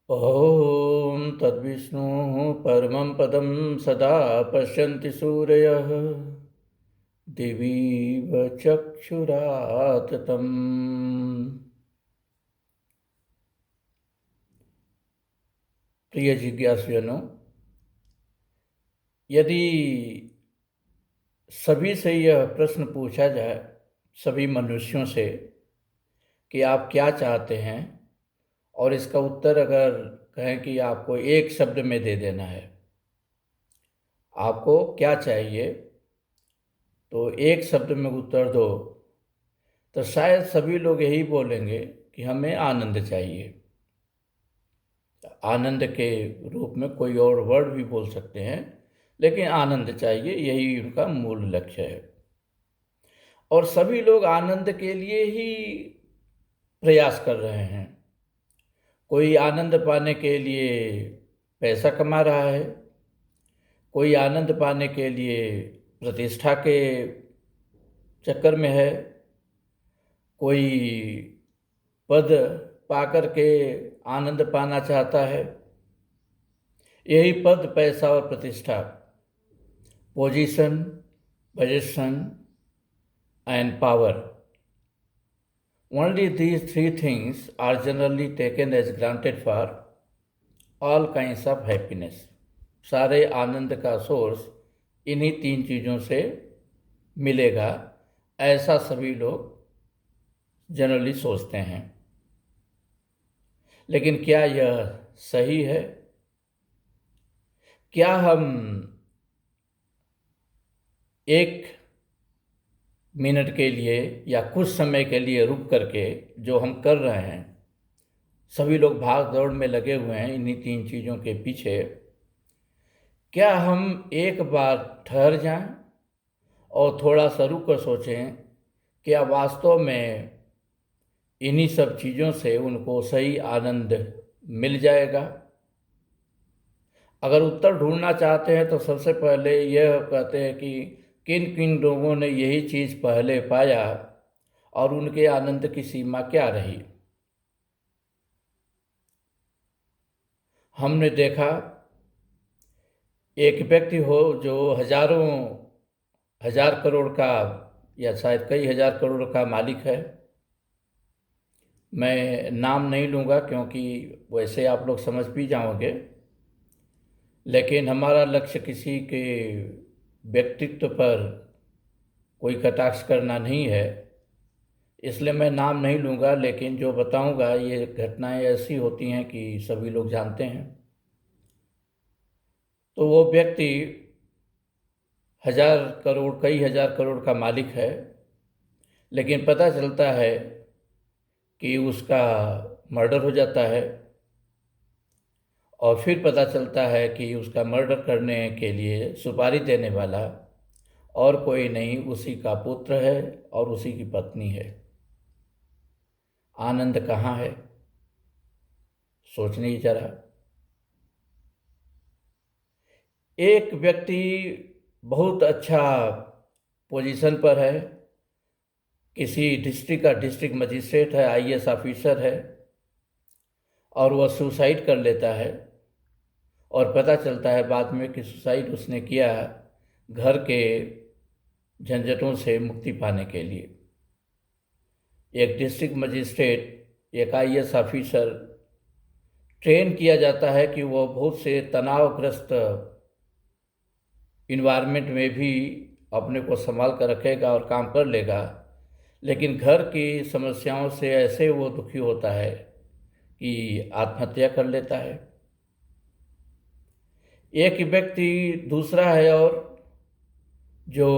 ॐ तद्विष्णुः परमं पदं सदा पश्यन्ति सूरयः दिवीव चक्षुराततम्। प्रिय जिज्ञासुजनों, यदि सभी से यह प्रश्न पूछा जाए, सभी मनुष्यों से, कि आप क्या चाहते हैं, और इसका उत्तर अगर कहें कि आपको एक शब्द में दे देना है, आपको क्या चाहिए, तो एक शब्द में उत्तर दो, तो शायद सभी लोग यही बोलेंगे कि हमें आनंद चाहिए। आनंद के रूप में कोई और वर्ड भी बोल सकते हैं, लेकिन आनंद चाहिए, यही उनका मूल लक्ष्य है। और सभी लोग आनंद के लिए ही प्रयास कर रहे हैं। कोई आनंद पाने के लिए पैसा कमा रहा है, कोई आनंद पाने के लिए प्रतिष्ठा के चक्कर में है, कोई पद पाकर के आनंद पाना चाहता है। यही पद, पैसा और प्रतिष्ठा, position, position and power. Only these three things are generally taken as granted for all kinds of happiness. सारे आनंद का सोर्स इन्हीं तीन चीज़ों से मिलेगा, ऐसा सभी लोग जनरली सोचते हैं। लेकिन क्या यह सही है? क्या हम एक मिनट के लिए या कुछ समय के लिए रुक करके जो हम कर रहे हैं, सभी लोग भाग दौड़ में लगे हुए हैं इन्हीं तीन चीज़ों के पीछे, क्या हम एक बार ठहर जाएं और थोड़ा सा रुक कर सोचें, क्या वास्तव में इन्हीं सब चीज़ों से उनको सही आनंद मिल जाएगा? अगर उत्तर ढूंढना चाहते हैं तो सबसे पहले यह कहते हैं कि किन किन लोगों ने यही चीज़ पहले पाया और उनके आनंद की सीमा क्या रही। हमने देखा एक व्यक्ति हो जो हजारों हजार करोड़ का या शायद कई हजार करोड़ का मालिक है। मैं नाम नहीं लूँगा क्योंकि वैसे आप लोग समझ भी जाओगे, लेकिन हमारा लक्ष्य किसी के व्यक्तित्व पर कोई कटाक्ष करना नहीं है, इसलिए मैं नाम नहीं लूँगा। लेकिन जो बताऊँगा ये घटनाएं ऐसी होती हैं कि सभी लोग जानते हैं। तो वो व्यक्ति हजार करोड़, कई हजार करोड़ का मालिक है, लेकिन पता चलता है कि उसका मर्डर हो जाता है, और फिर पता चलता है कि उसका मर्डर करने के लिए सुपारी देने वाला और कोई नहीं, उसी का पुत्र है और उसी की पत्नी है। आनंद कहाँ है? सोचने ही जरा। एक व्यक्ति बहुत अच्छा पोजीशन पर है, किसी डिस्ट्रिक्ट का डिस्ट्रिक्ट मजिस्ट्रेट है, आईएएस ऑफिसर है, और वह सुसाइड कर लेता है। और पता चलता है बाद में कि सुसाइड उसने किया घर के झंझटों से मुक्ति पाने के लिए। एक डिस्ट्रिक्ट मजिस्ट्रेट, एक आईएएस ऑफिसर ट्रेन किया जाता है कि वह बहुत से तनावग्रस्त इन्वायरमेंट में भी अपने को संभाल कर रखेगा और काम कर लेगा, लेकिन घर की समस्याओं से ऐसे वो दुखी होता है कि आत्महत्या कर लेता है। एक व्यक्ति दूसरा है और जो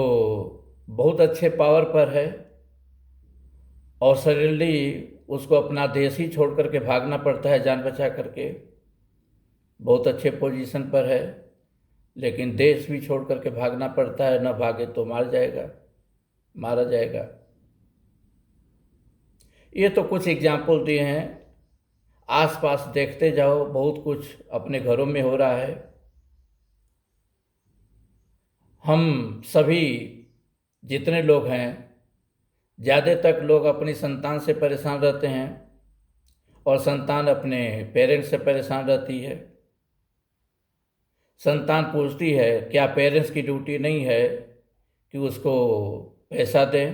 बहुत अच्छे पावर पर है, और सडनली उसको अपना देश ही छोड़ करके भागना पड़ता है जान बचा करके। बहुत अच्छे पोजीशन पर है, लेकिन देश भी छोड़ करके भागना पड़ता है, न भागे तो मारा जाएगा। ये तो कुछ एग्जाम्पल दिए हैं, आसपास देखते जाओ, बहुत कुछ अपने घरों में हो रहा है। हम सभी जितने लोग हैं, ज़्यादातर लोग अपनी संतान से परेशान रहते हैं, और संतान अपने पेरेंट्स से परेशान रहती है। संतान पूछती है क्या पेरेंट्स की ड्यूटी नहीं है कि उसको पैसा दें।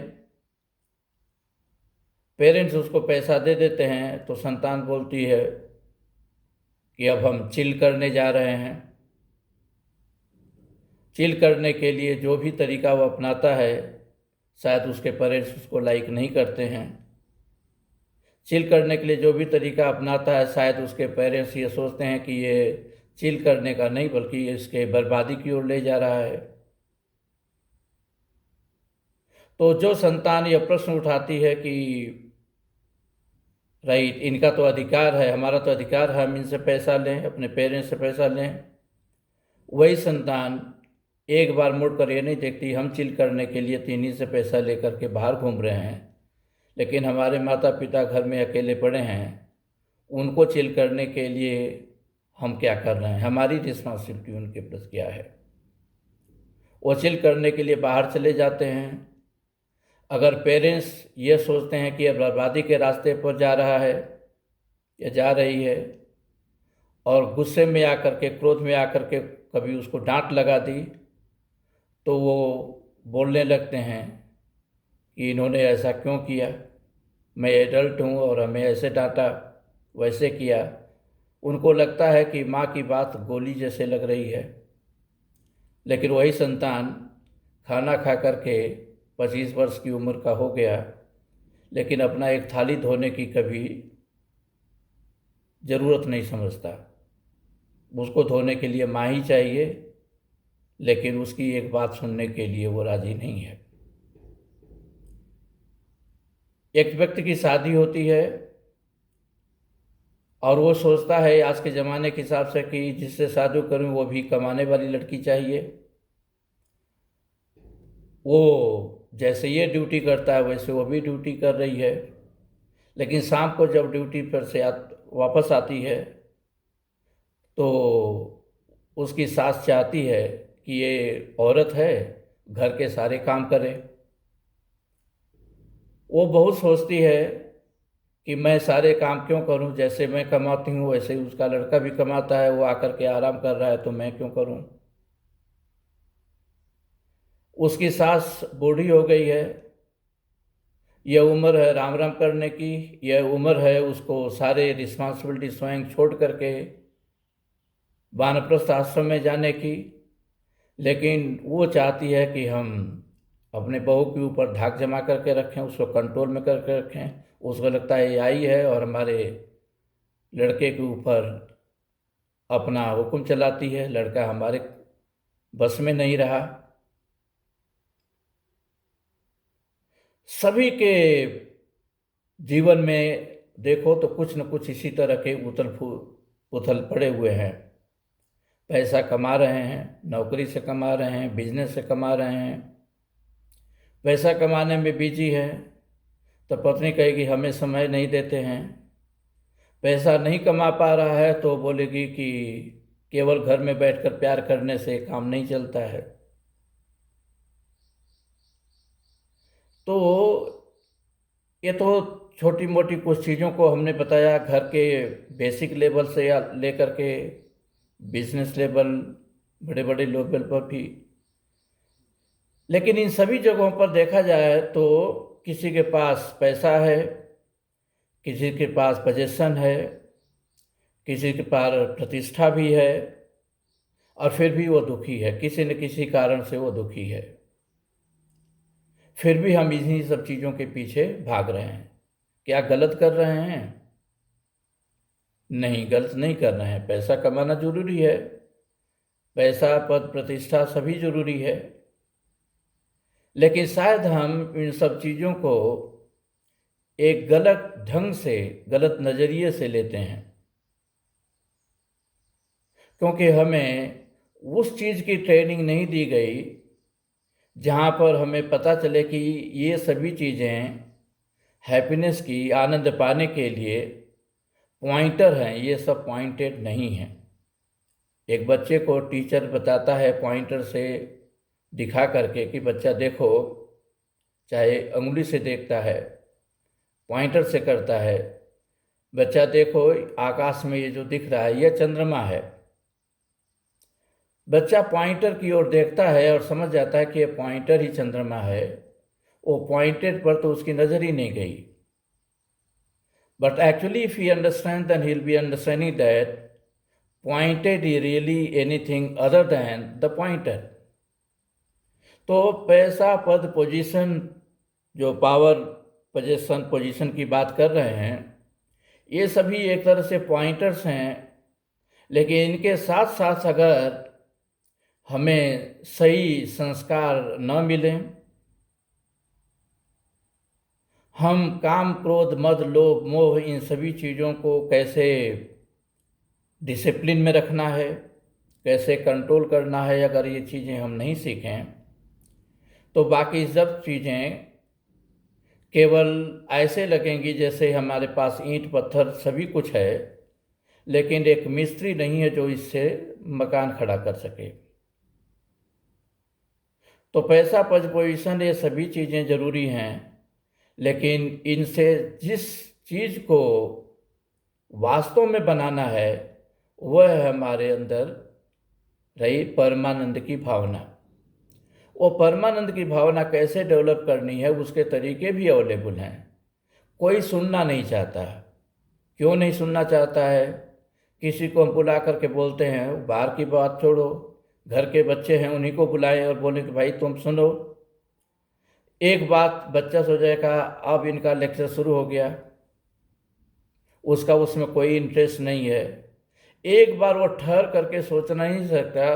पेरेंट्स उसको पैसा दे देते हैं तो संतान बोलती है कि अब हम चिल करने जा रहे हैं। चिल करने के लिए जो भी तरीका वो अपनाता है शायद उसके पेरेंट्स उसको लाइक नहीं करते हैं। चिल करने के लिए जो भी तरीका अपनाता है शायद उसके पेरेंट्स ये सोचते हैं कि ये चिल करने का नहीं बल्कि ये इसके बर्बादी की ओर ले जा रहा है। तो जो संतान ये प्रश्न उठाती है कि राइट, इनका तो अधिकार है, हमारा तो अधिकार है हम इनसे पैसा लें, अपने पेरेंट्स से पैसा लें, वही संतान एक बार मुड़कर ये नहीं देखती हम चिल करने के लिए इन्हीं से पैसा लेकर के बाहर घूम रहे हैं, लेकिन हमारे माता पिता घर में अकेले पड़े हैं, उनको चिल करने के लिए हम क्या कर रहे हैं, हमारी रिस्पॉन्सिबिलिटी उनके प्रति क्या है। वो चिल करने के लिए बाहर चले जाते हैं। अगर पेरेंट्स ये सोचते हैं कि अब बर्बादी के रास्ते पर जा रहा है या जा रही है और गुस्से में आकर के, क्रोध में आकर के कभी उसको डांट लगा दी तो वो बोलने लगते हैं कि इन्होंने ऐसा क्यों किया, मैं एडल्ट हूँ और हमें ऐसे डांटा, वैसे किया। उनको लगता है कि माँ की बात गोली जैसे लग रही है। लेकिन वही संतान खाना खा करके 25 वर्ष की उम्र का हो गया लेकिन अपना एक थाली धोने की कभी ज़रूरत नहीं समझता। उसको धोने के लिए माँ ही चाहिए, लेकिन उसकी एक बात सुनने के लिए वो राजी नहीं है। एक व्यक्ति की शादी होती है और वो सोचता है आज के ज़माने के हिसाब से कि जिससे शादी करूं वो भी कमाने वाली लड़की चाहिए। वो जैसे ये ड्यूटी करता है वैसे वो भी ड्यूटी कर रही है, लेकिन शाम को जब ड्यूटी पर से वापस आती है तो उसकी सास चाहती है कि ये औरत है, घर के सारे काम करे। वो बहुत सोचती है कि मैं सारे काम क्यों करूं, जैसे मैं कमाती हूं वैसे ही उसका लड़का भी कमाता है, वो आकर के आराम कर रहा है तो मैं क्यों करूं। उसकी सास बूढ़ी हो गई है, यह उम्र है राम राम करने की, यह उम्र है उसको सारे रिस्पॉन्सिबिलिटी स्वयं छोड़ करके वानप्रस्थ आश्रम में जाने की। लेकिन वो चाहती है कि हम अपने बहू के ऊपर धाक जमा करके रखें, उसको कंट्रोल में करके रखें। उसको लगता है ये आई है और हमारे लड़के के ऊपर अपना हुक्म चलाती है, लड़का हमारे बस में नहीं रहा। सभी के जीवन में देखो तो कुछ न कुछ इसी तरह के उथल पड़े हुए हैं। पैसा कमा रहे हैं, नौकरी से कमा रहे हैं, बिजनेस से कमा रहे हैं, पैसा कमाने में बिजी है तो पत्नी कहेगी हमें समय नहीं देते हैं। पैसा नहीं कमा पा रहा है तो बोलेगी कि केवल घर में बैठकर प्यार करने से काम नहीं चलता है। तो ये तो छोटी मोटी कुछ चीज़ों को हमने बताया, घर के बेसिक लेवल से या लेकर के बिजनेस लेवल, बड़े बड़े लेवल पर भी। लेकिन इन सभी जगहों पर देखा जाए तो किसी के पास पैसा है, किसी के पास पोजीशन है, किसी के पास प्रतिष्ठा भी है और फिर भी वो दुखी है, किसी न किसी कारण से वो दुखी है। फिर भी हम इन्हीं सब चीज़ों के पीछे भाग रहे हैं। क्या गलत कर रहे हैं? नहीं, गलत नहीं कर रहे हैं। पैसा कमाना जरूरी है, पैसा पद प्रतिष्ठा सभी जरूरी है, लेकिन शायद हम इन सब चीज़ों को एक गलत ढंग से, गलत नज़रिए से लेते हैं, क्योंकि हमें उस चीज़ की ट्रेनिंग नहीं दी गई जहाँ पर हमें पता चले कि ये सभी चीज़ें हैप्पीनेस की, आनंद पाने के लिए पॉइंटर हैं, ये सब पॉइंटेड नहीं हैं। एक बच्चे को टीचर बताता है पॉइंटर से दिखा करके कि बच्चा देखो, चाहे उंगली से देखता है, पॉइंटर से करता है, बच्चा देखो, आकाश में ये जो दिख रहा है ये चंद्रमा है। बच्चा पॉइंटर की ओर देखता है और समझ जाता है कि ये पॉइंटर ही चंद्रमा है। वो पॉइंटेड पर तो उसकी नज़र ही नहीं गई। But actually if he understand then he will be understanding that pointed is really anything other than the pointer। तो पैसा, पद, पोजीशन, जो पावर, पोजीशन की बात कर रहे हैं, ये सभी एक तरह से पॉइंटर्स हैं। लेकिन इनके साथ साथ अगर हमें सही संस्कार न मिलें, हम काम, क्रोध, मद, लोभ, मोह, इन सभी चीज़ों को कैसे डिसिप्लिन में रखना है, कैसे कंट्रोल करना है, अगर ये चीज़ें हम नहीं सीखें तो बाकी सब चीज़ें केवल ऐसे लगेंगी जैसे हमारे पास ईंट पत्थर सभी कुछ है, लेकिन एक मिस्त्री नहीं है जो इससे मकान खड़ा कर सके। तो पैसा, पद, पोजीशन, ये सभी चीज़ें ज़रूरी हैं, लेकिन इनसे जिस चीज़ को वास्तव में बनाना है वह है हमारे अंदर रही परमानंद की भावना। वो परमानंद की भावना कैसे डेवलप करनी है उसके तरीके भी अवेलेबल हैं। कोई सुनना नहीं चाहता। क्यों नहीं सुनना चाहता है? किसी को हम बुला करके बोलते हैं बाहर की बात छोड़ो, घर के बच्चे हैं उन्हीं को बुलाएं और बोलें कि भाई तुम सुनो। एक बात बच्चा सोचेगा अब इनका लेक्चर शुरू हो गया, उसका उसमें कोई इंटरेस्ट नहीं है। एक बार वो ठहर करके सोचना नहीं सकता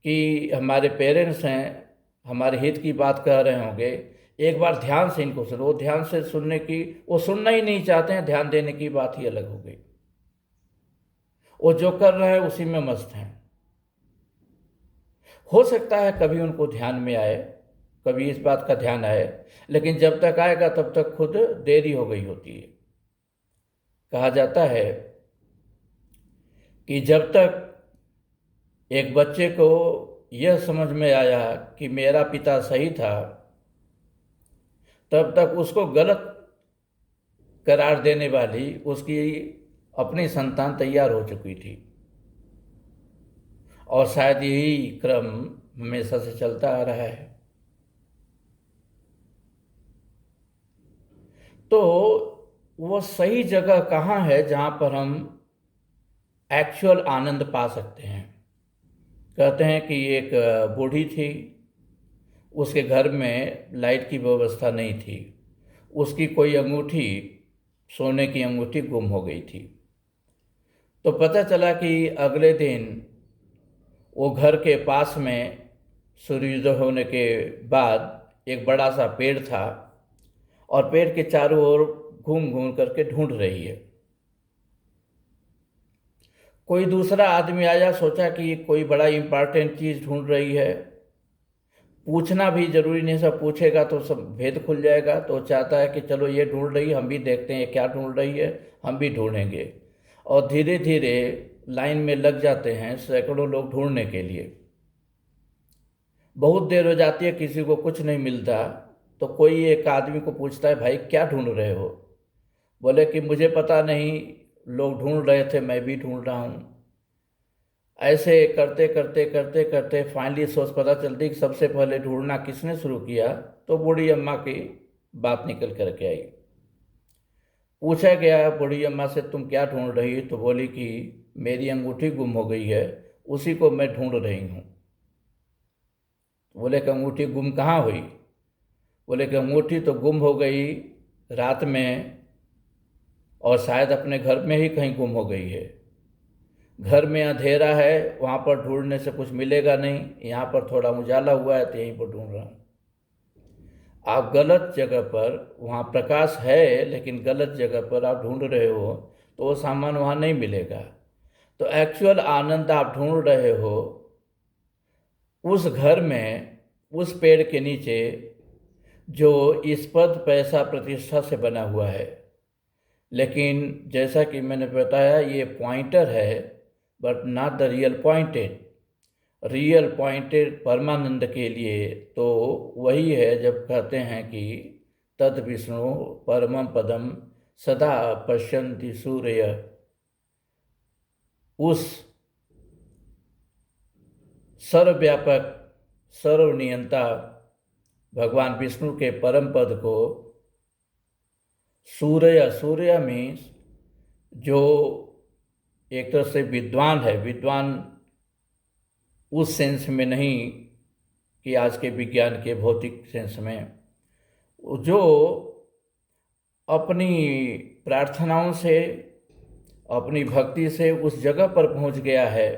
कि हमारे पेरेंट्स हैं, हमारे हित की बात कह रहे होंगे, एक बार ध्यान से इनको सुनो। वो ध्यान से सुनने की, वो सुनना ही नहीं चाहते हैं, ध्यान देने की बात ही अलग हो गई। वो जो कर रहे हैं उसी में मस्त हैं। हो सकता है कभी उनको ध्यान में आए, कभी इस बात का ध्यान आए, लेकिन जब तक आएगा तब तक खुद देरी हो गई होती है। कहा जाता है कि जब तक एक बच्चे को यह समझ में आया कि मेरा पिता सही था, तब तक उसको गलत करार देने वाली उसकी अपनी संतान तैयार हो चुकी थी। और शायद यही क्रम हमेशा से चलता आ रहा है। तो वो सही जगह कहाँ है जहाँ पर हम एक्चुअल आनंद पा सकते हैं? कहते हैं कि एक बूढ़ी थी, उसके घर में लाइट की व्यवस्था नहीं थी। उसकी कोई अंगूठी, सोने की अंगूठी गुम हो गई थी। तो पता चला कि अगले दिन वो घर के पास में सूर्योदय होने के बाद एक बड़ा सा पेड़ था और पेड़ के चारों ओर घूम घूम करके ढूंढ रही है। कोई दूसरा आदमी आया, सोचा कि कोई बड़ा इम्पॉर्टेंट चीज़ ढूंढ रही है, पूछना भी जरूरी नहीं, सब पूछेगा तो सब भेद खुल जाएगा। तो चाहता है कि चलो ये ढूंढ रही है, हम भी देखते हैं क्या ढूंढ रही है, हम भी ढूंढेंगे। और धीरे धीरे लाइन में लग जाते हैं सैकड़ों लोग ढूंढने के लिए। बहुत देर हो जाती है, किसी को कुछ नहीं मिलता। तो कोई एक आदमी को पूछता है, भाई क्या ढूंढ रहे हो? बोले कि मुझे पता नहीं, लोग ढूंढ रहे थे, मैं भी ढूंढ रहा हूँ। ऐसे करते करते करते करते फाइनली सोच पता चलती कि सबसे पहले ढूंढना किसने शुरू किया? तो बूढ़ी अम्मा की बात निकल करके आई। पूछा गया बूढ़ी अम्मा से, तुम क्या ढूंढ रही? तो बोली कि मेरी अंगूठी गुम हो गई है, उसी को मैं ढूंढ रही हूँ। बोले कि अंगूठी गुम कहाँ हुई? बोले कि अंगूठी तो गुम हो गई रात में, और शायद अपने घर में ही कहीं गुम हो गई है। घर में अंधेरा है, वहाँ पर ढूंढने से कुछ मिलेगा नहीं, यहाँ पर थोड़ा उजाला हुआ है तो यहीं पर ढूंढ रहा हूँ। आप गलत जगह पर, वहाँ प्रकाश है लेकिन गलत जगह पर आप ढूंढ रहे हो, तो वो सामान वहाँ नहीं मिलेगा। तो एक्चुअल आनंद आप ढूंढ रहे हो उस घर में, उस पेड़ के नीचे जो इस पद, पैसा, प्रतिष्ठा से बना हुआ है। लेकिन जैसा कि मैंने बताया, ये पॉइंटर है but not the real pointed. Real pointed Parmanand के लिए तो वही है जब कहते हैं कि तद विष्णु परमम पदम सदा पश्यन्ति सूर्य, उस सर्वव्यापक सर्वनियंता भगवान विष्णु के परम पद को सूर्य, सूर्य मीन्स जो एक तरह से विद्वान है, विद्वान उस सेंस में नहीं कि आज के विज्ञान के भौतिक सेंस में, जो अपनी प्रार्थनाओं से, अपनी भक्ति से उस जगह पर पहुंच गया है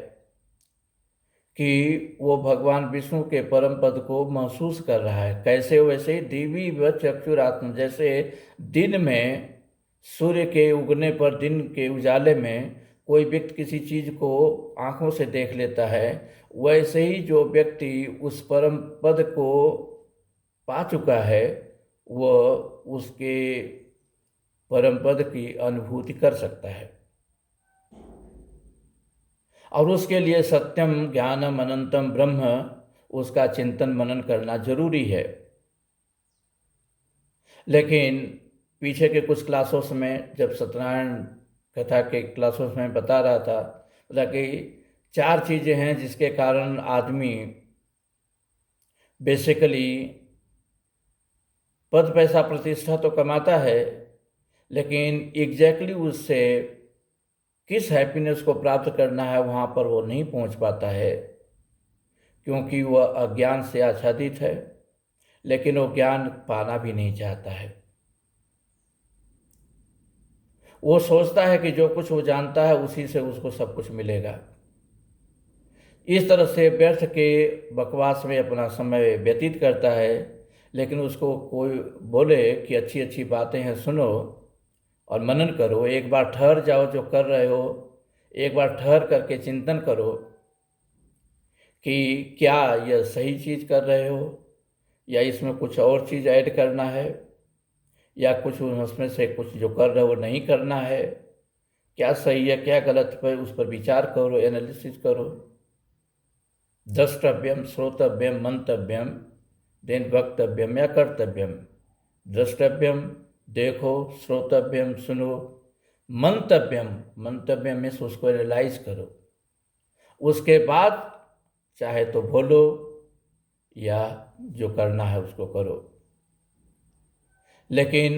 कि वो भगवान विष्णु के परम पद को महसूस कर रहा है। कैसे? वैसे ही दिव्य व चक्षुरात्म, जैसे दिन में सूर्य के उगने पर, दिन के उजाले में कोई व्यक्ति किसी चीज़ को आँखों से देख लेता है, वैसे ही जो व्यक्ति उस परम पद को पा चुका है वह उसके परम पद की अनुभूति कर सकता है। और उसके लिए सत्यम ज्ञानम अनंतम ब्रह्म, उसका चिंतन मनन करना जरूरी है। लेकिन पीछे के कुछ क्लासों में, जब सत्यनारायण कथा के क्लासों में बता रहा था, बोला कि 4 चीज़ें हैं जिसके कारण आदमी बेसिकली पद पैसा प्रतिष्ठा तो कमाता है, लेकिन एग्जैक्टली उससे किस हैप्पीनेस को प्राप्त करना है वहाँ पर वो नहीं पहुँच पाता है, क्योंकि वह अज्ञान से आच्छादित है, लेकिन वो ज्ञान पाना भी नहीं चाहता है। वो सोचता है कि जो कुछ वो जानता है उसी से उसको सब कुछ मिलेगा। इस तरह से व्यर्थ के बकवास में अपना समय व्यतीत करता है। लेकिन उसको कोई बोले कि अच्छी अच्छी बातें हैं, सुनो और मनन करो, एक बार ठहर जाओ, जो कर रहे हो एक बार ठहर करके चिंतन करो कि क्या यह सही चीज़ कर रहे हो या इसमें कुछ और चीज़ ऐड करना है, या कुछ उसमें से कुछ जो कर रहे हो नहीं करना है, क्या सही है क्या गलत है, उस पर विचार करो, एनालिसिस करो। द्रष्टव्यम श्रोतव्यम मंतव्यम देन वक्तव्यम या कर्तव्यम। द्रष्टव्यम देखो, श्रोतव्यम सुनो, मंतव्यम, मंतव्यम में उसको एनालाइज करो, उसके बाद चाहे तो बोलो या जो करना है उसको करो। लेकिन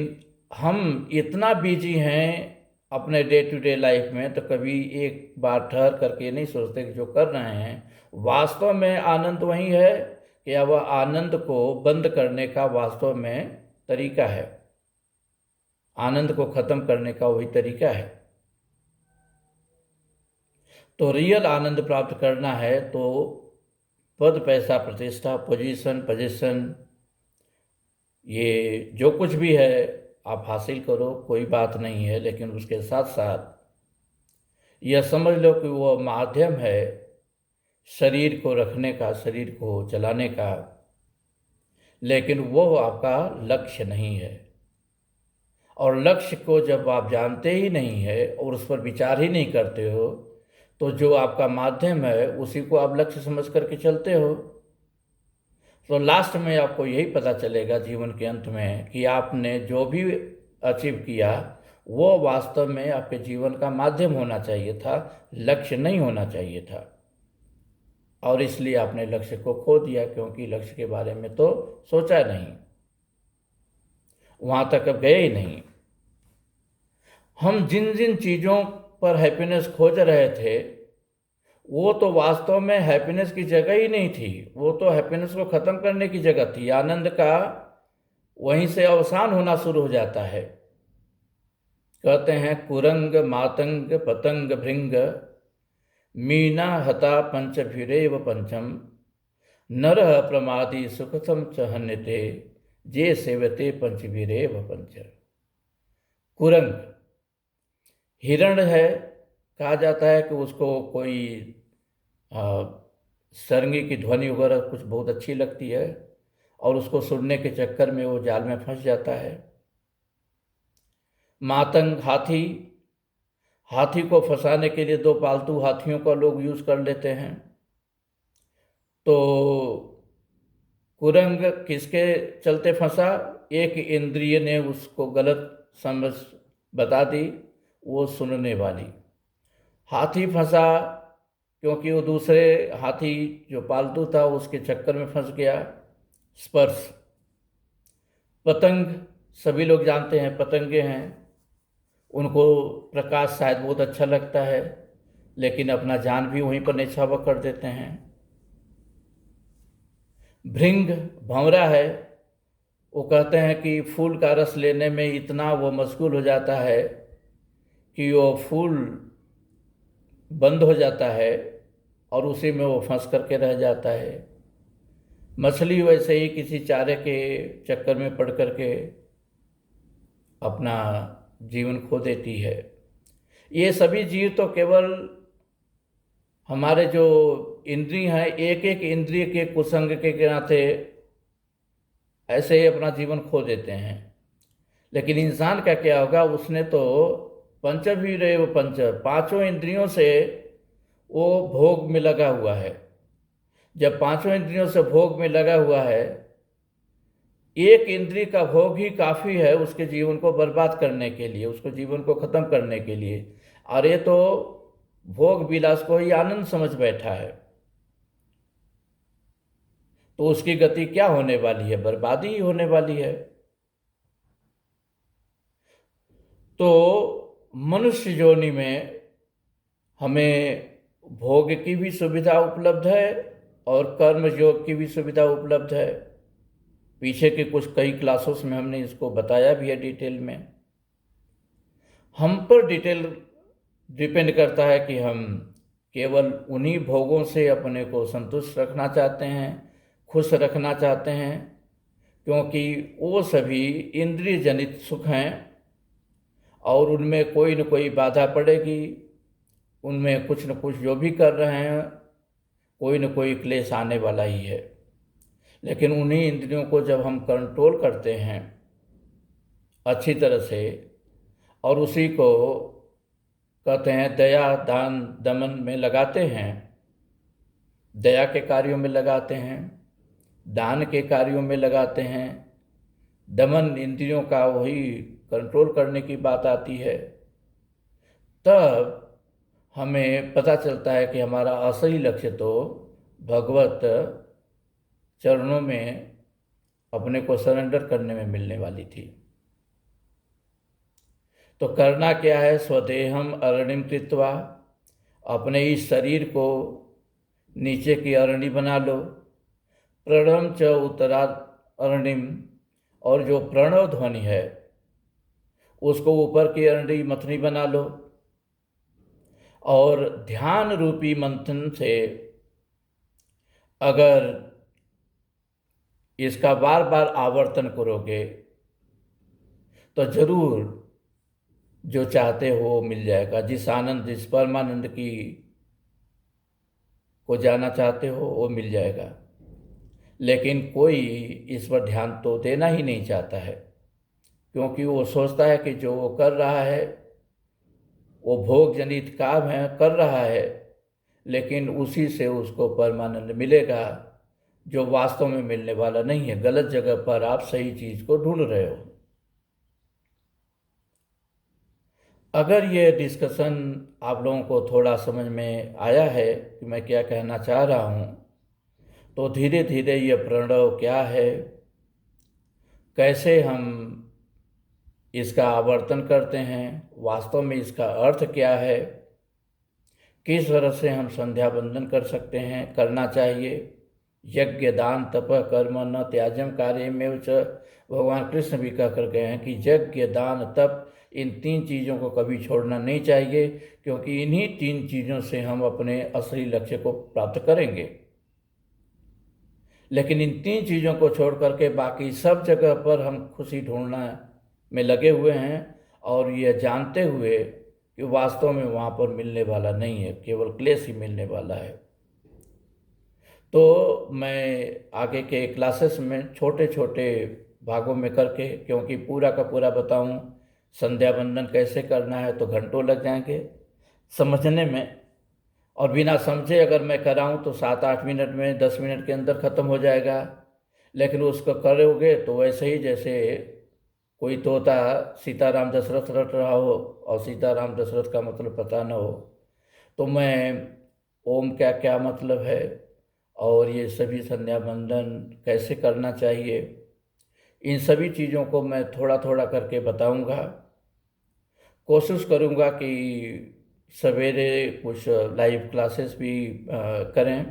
हम इतना बिजी हैं अपने डे टू डे लाइफ में, तो कभी एक बार ठहर करके ये नहीं सोचते कि जो कर रहे हैं वास्तव में आनंद वही है, या वह आनंद को बंद करने का वास्तव में तरीका है, आनंद को खत्म करने का वही तरीका है। तो रियल आनंद प्राप्त करना है तो पद पैसा प्रतिष्ठा, पोजीशन, ये जो कुछ भी है आप हासिल करो, कोई बात नहीं है। लेकिन उसके साथ साथ यह समझ लो कि वो माध्यम है शरीर को रखने का, शरीर को चलाने का, लेकिन वो आपका लक्ष्य नहीं है। और लक्ष्य को जब आप जानते ही नहीं है और उस पर विचार ही नहीं करते हो, तो जो आपका माध्यम है उसी को आप लक्ष्य समझ करके चलते हो। तो लास्ट में आपको यही पता चलेगा जीवन के अंत में कि आपने जो भी अचीव किया वो वास्तव में आपके जीवन का माध्यम होना चाहिए था, लक्ष्य नहीं होना चाहिए था। और इसलिए आपने लक्ष्य को खो दिया, क्योंकि लक्ष्य के बारे में तो सोचा नहीं, वहाँ तक अब गए ही नहीं। हम जिन जिन चीज़ों पर हैप्पीनेस खोज रहे थे वो तो वास्तव में हैप्पीनेस की जगह ही नहीं थी, वो तो हैप्पीनेस को ख़त्म करने की जगह थी। आनंद का वहीं से अवसान होना शुरू हो जाता है। कहते हैं कुरंग मातंग पतंग भृंग मीना हता पंचभिरेव पंचम नरः प्रमादी सुखतम च हन्यते जे सेवते पंचभिरेव पंच। कुरंग हिरण है, कहा जाता है कि उसको कोई सरंगी की ध्वनि वगैरह कुछ बहुत अच्छी लगती है और उसको सुनने के चक्कर में वो जाल में फंस जाता है। मातंग हाथी, हाथी को फंसाने के लिए 2 पालतू हाथियों का लोग यूज़ कर लेते हैं। तो कुरंग किसके चलते फंसा? एक इंद्रिय ने उसको गलत समझ बता दी, वो सुनने वाली। हाथी फंसा क्योंकि वो दूसरे हाथी जो पालतू था उसके चक्कर में फंस गया, स्पर्श। पतंग, सभी लोग जानते हैं पतंगे हैं, उनको प्रकाश शायद बहुत अच्छा लगता है, लेकिन अपना जान भी वहीं पर न्यौछावर कर देते हैं। भृंग, भंवरा है, वो कहते हैं कि फूल का रस लेने में इतना वो मशगूल हो जाता है कि वो फूल बंद हो जाता है और उसी में वो फंस करके रह जाता है। मछली वैसे ही किसी चारे के चक्कर में पड़ करके अपना जीवन खो देती है। ये सभी जीव तो केवल हमारे जो इंद्रिय हैं, एक एक इंद्रिय के कुसंग के नाते ऐसे ही अपना जीवन खो देते हैं। लेकिन इंसान का क्या होगा, उसने तो पंचभीरेव पंच, पांचों इंद्रियों से वो भोग में लगा हुआ है। जब पांचों इंद्रियों से भोग में लगा हुआ है, एक इंद्रिय का भोग ही काफी है उसके जीवन को बर्बाद करने के लिए, उसको जीवन को खत्म करने के लिए। और ये तो भोग विलास को ही आनंद समझ बैठा है, तो उसकी गति क्या होने वाली है, बर्बादी ही होने वाली है। तो मनुष्य योनि में हमें भोग की भी सुविधा उपलब्ध है और कर्म योग की भी सुविधा उपलब्ध है। पीछे के कुछ कई क्लासों में हमने इसको बताया भी है डिटेल में। हम पर डिटेल डिपेंड करता है कि हम केवल उन्हीं भोगों से अपने को संतुष्ट रखना चाहते हैं, खुश रखना चाहते हैं, क्योंकि वो सभी इंद्रिय जनित सुख हैं और उनमें कोई न कोई बाधा पड़ेगी। उनमें कुछ न कुछ जो भी कर रहे हैं, कोई न कोई क्लेश आने वाला ही है। लेकिन उन्हीं इंद्रियों को जब हम कंट्रोल करते हैं अच्छी तरह से, और उसी को कहते हैं दया दान दमन में लगाते हैं, दया के कार्यों में लगाते हैं, दान के कार्यों में लगाते हैं, दमन इंद्रियों का वही कंट्रोल करने की बात आती है, तब हमें पता चलता है कि हमारा असली लक्ष्य तो भगवत चरणों में अपने को सरेंडर करने में मिलने वाली थी। तो करना क्या है, स्वदेहम अरणिम कृत्वा, अपने इस शरीर को नीचे की अरणी बना लो, प्रणम च उत्तरा अरणिम, और जो प्रणव ध्वनि है उसको ऊपर की अरणी मथनी बना लो, और ध्यान रूपी मंथन से अगर इसका बार बार आवर्तन करोगे तो जरूर जो चाहते हो मिल जाएगा। जिस आनंद, जिस परमानंद की को जाना चाहते हो वो मिल जाएगा। लेकिन कोई इस पर ध्यान तो देना ही नहीं चाहता है, क्योंकि वो सोचता है कि जो वो कर रहा है वो भोग जनित काम है, कर रहा है, लेकिन उसी से उसको परमानंद मिलेगा, जो वास्तव में मिलने वाला नहीं है। गलत जगह पर आप सही चीज को ढूंढ रहे हो। अगर ये डिस्कशन आप लोगों को थोड़ा समझ में आया है कि मैं क्या कहना चाह रहा हूँ, तो धीरे धीरे ये प्रणव क्या है, कैसे हम इसका आवर्तन करते हैं, वास्तव में इसका अर्थ क्या है, किस तरह से हम संध्या वंदन कर सकते हैं, करना चाहिए। यज्ञ दान तप कर्म न त्याज्यम कार्य में च, भगवान कृष्ण भी कह कर गए हैं कि यज्ञ दान तप, इन तीन चीज़ों को कभी छोड़ना नहीं चाहिए, क्योंकि इन्हीं तीन चीज़ों से हम अपने असली लक्ष्य को प्राप्त करेंगे। लेकिन इन तीन चीज़ों को छोड़ करके बाकी सब जगह पर हम खुशी ढूंढना में लगे हुए हैं, और ये जानते हुए कि वास्तव में वहाँ पर मिलने वाला नहीं है, केवल क्लेश ही मिलने वाला है। तो मैं आगे के क्लासेस में छोटे छोटे भागों में करके, क्योंकि पूरा का पूरा बताऊं संध्या वंदन कैसे करना है तो घंटों लग जाएंगे समझने में, और बिना समझे अगर मैं कराऊं तो 7-8 मिनट में, 10 मिनट के अंदर ख़त्म हो जाएगा। लेकिन उसको करोगे तो वैसे ही जैसे कोई तोता सीताराम दशरथ रट रहा हो और सीताराम दशरथ का मतलब पता न हो, तो मैं ओम क्या क्या मतलब है और ये सभी संध्या बंदन कैसे करना चाहिए, इन सभी चीज़ों को मैं थोड़ा थोड़ा करके बताऊंगा। कोशिश करूंगा कि सवेरे कुछ लाइव क्लासेस भी करें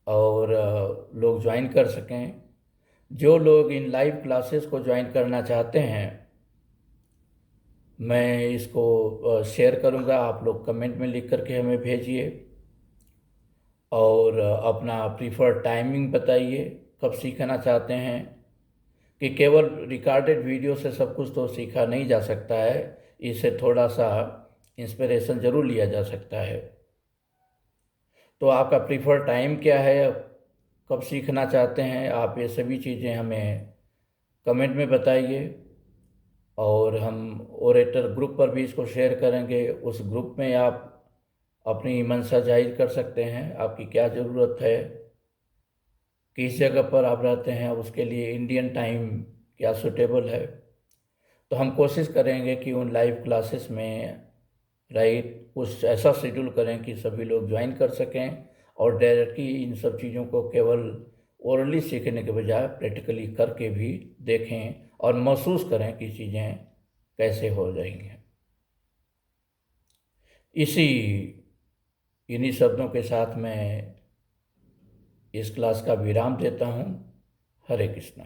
और लोग ज्वाइन कर सकें। जो लोग इन लाइव क्लासेस को ज्वाइन करना चाहते हैं, मैं इसको शेयर करूंगा, आप लोग कमेंट में लिख करके हमें भेजिए और अपना प्रीफर्ड टाइमिंग बताइए कब सीखना चाहते हैं, कि केवल रिकॉर्डेड वीडियो से सब कुछ तो सीखा नहीं जा सकता है, इससे थोड़ा सा इंस्पिरेशन ज़रूर लिया जा सकता है। तो आपका प्रीफर्ड टाइम क्या है, कब सीखना चाहते हैं आप, ये सभी चीज़ें हमें कमेंट में बताइए और हम ओरेटर ग्रुप पर भी इसको शेयर करेंगे। उस ग्रुप में आप अपनी मंशा जाहिर कर सकते हैं, आपकी क्या ज़रूरत है, किस जगह पर आप रहते हैं, उसके लिए इंडियन टाइम क्या सूटेबल है। तो हम कोशिश करेंगे कि उन लाइव क्लासेस में कुछ ऐसा शेड्यूल करें कि सभी लोग ज्वाइन कर सकें और डायरेक्टली इन सब चीज़ों को केवल ओरली सीखने के बजाय प्रैक्टिकली करके भी देखें और महसूस करें कि चीज़ें कैसे हो जाएंगी। इन्हीं शब्दों के साथ मैं इस क्लास का विराम देता हूँ। हरे कृष्णा।